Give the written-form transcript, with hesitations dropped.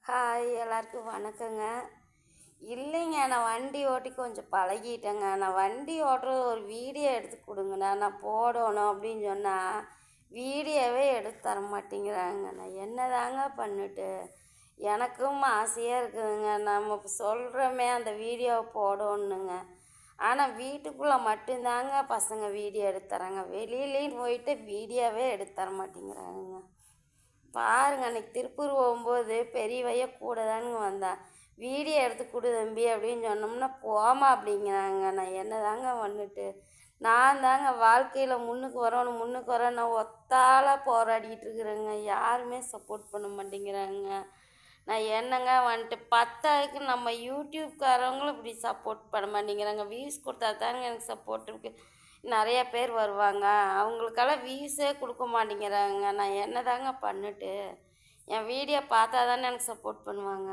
Hi, எல்லாருக்கும் வணக்கங்க. இல்லைங்க, நான் வண்டி ஓட்டி கொஞ்சம் பழகிட்டேங்க. நான் வண்டி ஓட்டுற ஒரு வீடியோ எடுத்து கொடுங்கண்ணா, நான் போடணும் அப்படின்னு சொன்னால் வீடியோவே எடுத்து தர மாட்டேங்கிறாங்க. நான் என்னதாங்க பண்ணிட்டு? எனக்கும் ஆசையாக இருக்குதுங்க, நம்ம சொல்கிறோமே அந்த வீடியோவை போடணுங்க. ஆனால் வீட்டுக்குள்ளே மட்டும்தாங்க பசங்க வீடியோ எடுத்து தராங்க. வெளியிலேயும் போயிட்டு வீடியோவே எடுத்து தர மாட்டேங்கிறாங்க. பாருங்க, அன்றைக்கி திருப்பூர் போகும்போது பெரியவைய கூட தானுங்க வந்தான். வீடியோ எடுத்து கொடு தம்பி அப்படின்னு சொன்னோம்னா போமா அப்படிங்கிறாங்க. நான் என்ன தாங்க வந்துட்டு? நான் தாங்க வாழ்க்கையில் முன்னுக்கு வரணும் நான் ஒத்தாளாக போராடிக்கிட்டு இருக்கிறேங்க. யாருமே சப்போர்ட் பண்ண மாட்டேங்கிறாங்க. நான் என்னங்க வந்துட்டு பத்தாவுக்கு நம்ம யூடியூப்காரவங்களும் இப்படி சப்போர்ட் பண்ண மாட்டேங்கிறாங்க. வியூஸ் கொடுத்தா தாங்க எனக்கு சப்போர்ட் இருக்குது. நிறைய பேர் வருவாங்க, அவங்களுக்கெல்லாம் வியூஸே கொடுக்க மாட்டேங்கிறாங்க. நான் என்ன தாங்க பண்ணிட்டு? என் வீடியோ பார்த்தா தானே எனக்கு சப்போர்ட் பண்ணுவாங்க.